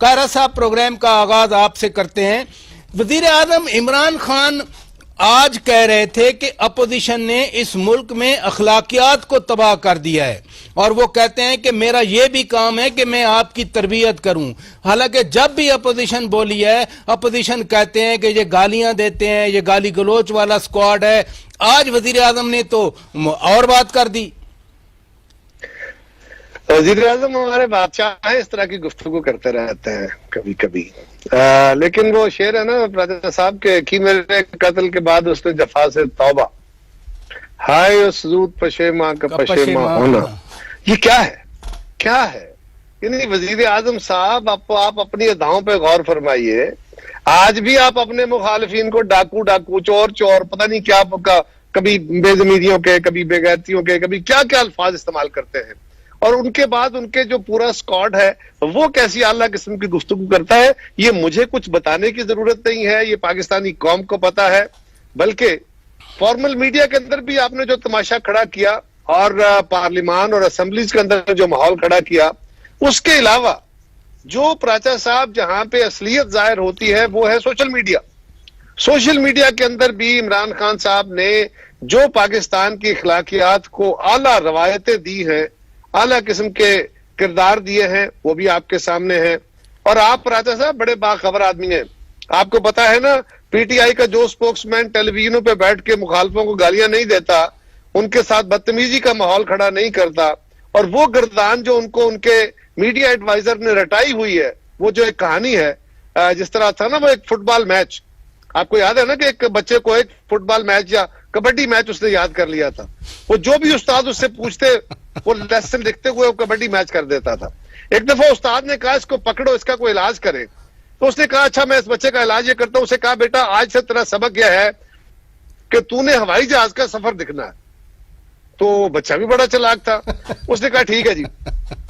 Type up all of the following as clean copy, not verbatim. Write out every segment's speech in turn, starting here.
कायरा साहब, प्रोग्राम का आगाज आपसे करते हैं। वजीर आजम इमरान खान आज कह रहे थे कि अपोजिशन ने इस मुल्क में अखलाकियात को तबाह कर दिया है, और वो कहते हैं कि मेरा ये भी काम है कि मैं आपकी तरबियत करूं। हालांकि जब भी अपोजिशन बोली है, अपोजिशन कहते हैं कि ये गालियां देते हैं, ये गाली गलोच वाला स्क्वाड है। आज वजीर आजम ने तो और बात कर दी। वजीर आजम हमारे बादशाह हैं, इस तरह की गुफ्तगू करते रहते हैं कभी कभी। लेकिन वो शेर है ना राजा साहब के कि मेरे कत्ल के बाद उसने जफा से तौबा, हाय उस जूद पशेमा का पशेमा होना। ये क्या है, क्या है? यानी वजीर आजम साहब, आप अपनी अदाओं पे गौर फरमाइए। आज भी आप अपने मुखालिफिन को डाकू डाकू, चोर चोर, पता नहीं क्या, कभी बेजमीरियों के, कभी बेगैरतियों के, कभी क्या क्या अल्फाज इस्तेमाल करते हैं। और उनके बाद उनके जो पूरा स्क्वाड है वो कैसी आला किस्म की गुफ्तगू करता है, ये मुझे कुछ बताने की जरूरत नहीं है, ये पाकिस्तानी कौम को पता है। बल्कि फॉर्मल मीडिया के अंदर भी आपने जो तमाशा खड़ा किया और पार्लियामान और असेंबलीज के अंदर जो माहौल खड़ा किया, उसके अलावा जो प्राचा साहब जहां पे असलियत जाहिर होती है वो है सोशल मीडिया। सोशल मीडिया के अंदर भी इमरान खान साहब ने जो पाकिस्तान की अखलाकियात को आला रवायतें दी हैं, आला किस्म के किरदार दिए हैं, वो भी आपके सामने है। और आप राजा साहब बड़े बाखबर आदमी हैं। आपको पता है ना, पीटीआई का जो स्पोक्समैन टेलीविजनों पे बैठ के मुखालफों को गालियां नहीं देता, उनके साथ बदतमीजी का माहौल खड़ा नहीं करता, और वो गर्दान जो उनको उनके मीडिया एडवाइजर ने रटाई हुई है, वो जो एक कहानी है, जिस तरह था ना वो एक फुटबॉल मैच, आपको याद है ना कि एक बच्चे को एक फुटबॉल मैच या कबड्डी मैच उसने याद कर लिया था। वो जो भी उस्ताद उससे पूछते वो लेसन लिखते हुए वो कबड्डी मैच कर देता था। एक दफा उस्ताद ने कहा इसको पकड़ो, इसका कोई इलाज करें। तो उसने कहा अच्छा मैं इस बच्चे का इलाज ये करता हूं। उसे कहा बेटा आज से तेरा सबक यह है कि तूने हवाई जहाज का सफर दिखना है। तो बच्चा भी बड़ा चालाक था, उसने कहा ठीक है जी।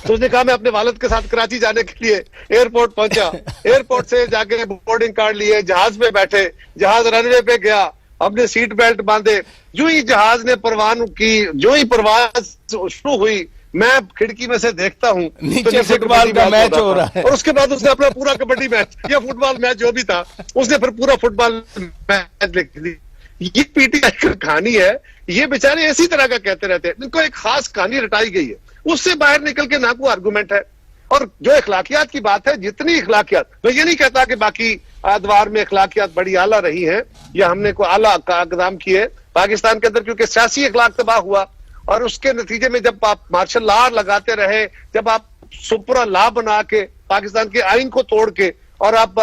तो उसने कहा मैं अपने वालिद के साथ कराची जाने के लिए एयरपोर्ट पहुंचा, एयरपोर्ट से जाके बोर्डिंग कार्ड लिए, जहाज पे बैठे, जहाज रनवे पे गया, अपने सीट बेल्ट बांधे। जो ही जहाज ने परवान की, जो ही परवाज शुरू हुई, मैं खिड़की में से देखता हूँ नीचे फुटबॉल का मैच हो रहा है। और उसके बाद उसने अपना पूरा कबड्डी मैच या फुटबॉल मैच जो भी था, उसने फिर पूरा फुटबॉल मैच लिख दी। ये पीटीआई की कहानी है। ये बेचारे इसी तरह का कहते रहते हैं, इनको एक खास कहानी रटाई गई है, उससे बाहर निकल के ना कोई आर्गूमेंट है। और जो अखलाकियात की बात है, जितनी अखलाकियात, मैं ये नहीं कहता कि बाकी अदवार में अखलाकियात बड़ी आला रही हैं या हमने कोई आला इक़दाम किए पाकिस्तान के अंदर, क्योंकि सियासी अखलाक तबाह हुआ और उसके नतीजे में जब आप मार्शल लॉ लगाते रहे, जब आप सुपरा लॉ बना के पाकिस्तान के आइन को तोड़ के और आप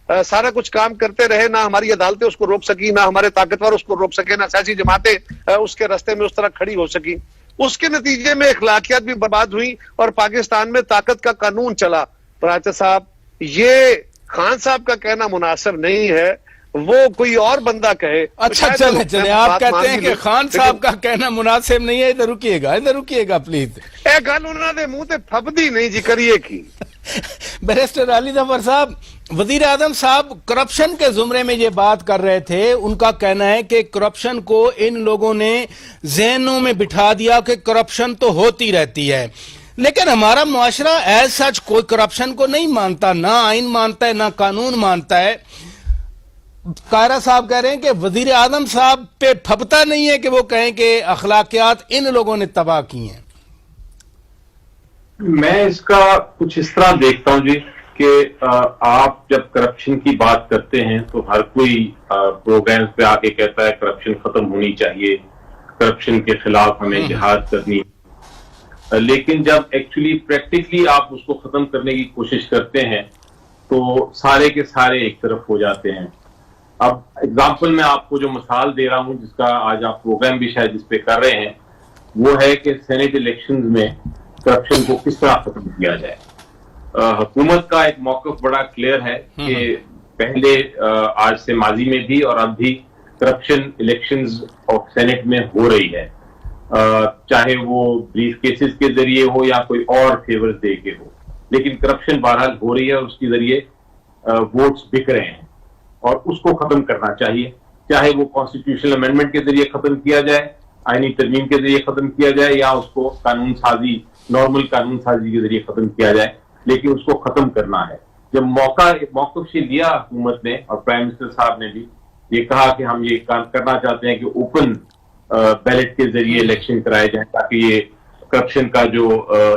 सारा कुछ काम करते रहे, ना हमारी अदालतें उसको रोक सकी, ना हमारे ताकतवर उसको रोक सके, ना सियासी जमातें उसके रास्ते में उस तरह खड़ी हो सकी, उसके नतीजे में अखलाकियात भी बर्बाद हुई और पाकिस्तान में ताकत का कानून चला। प्राचा साहब, ये खान साहब का कहना मुनासिब नहीं है, वो कोई और बंदा कहे। अच्छा चले चले, आप कहते हैं कि खान साहब का कहना मुनासिब नहीं है। इधर रुकिएगा प्लीज। ए गल उन्होंने मुंह ते फबदी नहीं जी करिए की। बैरिस्टर अली जफर साहब, वजीर आजम साहब करप्शन के जुमरे में ये बात कर रहे थे। उनका कहना है कि करप्शन को इन लोगों ने जहनों में बिठा दिया कि करप्शन तो होती रहती है, लेकिन हमारा मुआशरा एज सच कोई करप्शन को नहीं मानता, ना आइन मानता है, ना कानून मानता है। कायरा साहब कह रहे हैं कि वजीर आजम साहब पे फबता नहीं है कि वो कहें कि अखलाकियात इन लोगों ने तबाह की हैं। मैं इसका कुछ इस तरह देखता हूं जी कि आप जब करप्शन की बात करते हैं तो हर कोई प्रोग्राम्स पे आके कहता है करप्शन खत्म होनी चाहिए, करप्शन के खिलाफ हमें जिहाद करनी। लेकिन जब एक्चुअली प्रैक्टिकली आप उसको खत्म करने की कोशिश करते हैं तो सारे के सारे एक तरफ हो जाते हैं। अब एग्जाम्पल मैं आपको जो मिसाल दे रहा हूं, जिसका आज आप प्रोग्राम भी शायद जिस पे कर रहे हैं, वो है कि सेनेट इलेक्शंस में करप्शन को किस तरह खत्म किया जाए। हुकूमत का एक मौक़िफ़ बड़ा क्लियर है कि पहले आज से माजी में भी और अब भी करप्शन इलेक्शंस ऑफ सेनेट में हो रही है, चाहे वो ब्रीफ केसेस के जरिए हो या कोई और फेवर्स दे के हो, लेकिन करप्शन बहरहाल हो रही है और उसके जरिए वोट्स बिक रहे हैं और उसको खत्म करना चाहिए। चाहे वो कॉन्स्टिट्यूशनल अमेंडमेंट के जरिए खत्म किया जाए, आईनी तरमीम के जरिए खत्म किया जाए, या उसको कानून साजी, नॉर्मल कानून साजी के जरिए खत्म किया जाए, लेकिन उसको खत्म करना है। जब मौक़िफ़ लिया हुकूमत ने और प्राइम मिनिस्टर साहब ने भी ये कहा कि हम ये काम करना चाहते हैं कि ओपन बैलेट के जरिए इलेक्शन कराए जाए ताकि ये करप्शन का जो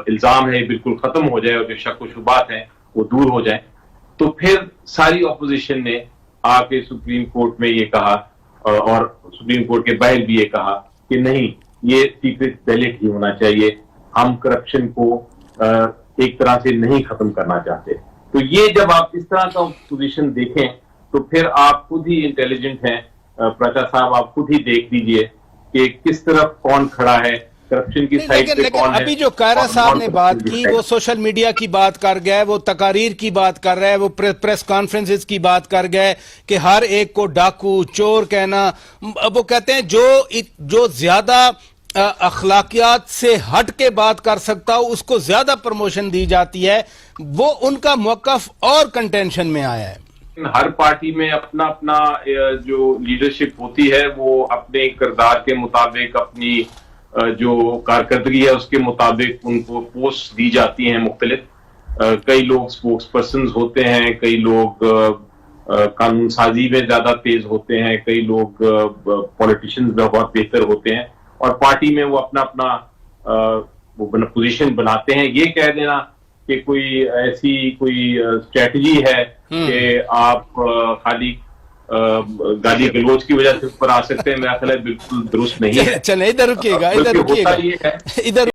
इल्जाम है बिल्कुल खत्म हो जाए और जो शक व शुबात हैं वो दूर हो जाए, तो फिर सारी ऑपोजिशन ने आके सुप्रीम कोर्ट में ये कहा और सुप्रीम कोर्ट के बाहर भी ये कहा कि नहीं, ये सीक्रेट बैलेट ही होना चाहिए, हम करप्शन को एक तरह से नहीं खत्म करना चाहते। तो ये जब आप इस तरह का पोजीशन देखें तो फिर आप खुद ही इंटेलिजेंट हैं प्रजा साहब, आप खुद ही देख लीजिए कि किस तरफ कौन खड़ा है, करप्शन की साइड पे कौन है। अभी जो कायरा साहब ने बात की वो सोशल मीडिया की बात कर गए, वो तकारीर की बात कर रहे हैं, वो प्रेस कॉन्फ्रेंसेस की बात कर गए कि हर एक को डाकू चोर कहना। वो कहते हैं जो ज्यादा अखलाकियात से हट के बात कर सकता हो उसको ज्यादा प्रमोशन दी जाती है। वो उनका मौकफ और कंटेंशन में आया है। हर पार्टी में अपना अपना जो लीडरशिप होती है वो अपने किरदार के मुताबिक, अपनी जो कारकर्दगी है उसके मुताबिक उनको पोस्ट दी जाती हैं मुख्तलिफ। कई लोग स्पोक्स पर्सन होते हैं, कई लोग कानून साजी में ज्यादा तेज होते हैं, कई लोग पॉलिटिशियंस में बहुत बेहतर होते हैं और पार्टी में वो अपना अपना पोजीशन बनाते हैं। ये कह देना कि कोई ऐसी कोई स्ट्रेटजी है कि आप खाली गाली गलोच की वजह से ऊपर आ सकते हैं, मेरा ख्याल है बिल्कुल दुरुस्त नहीं है। चले इधर रुकिएगा, इधर रुकिएगा, इधर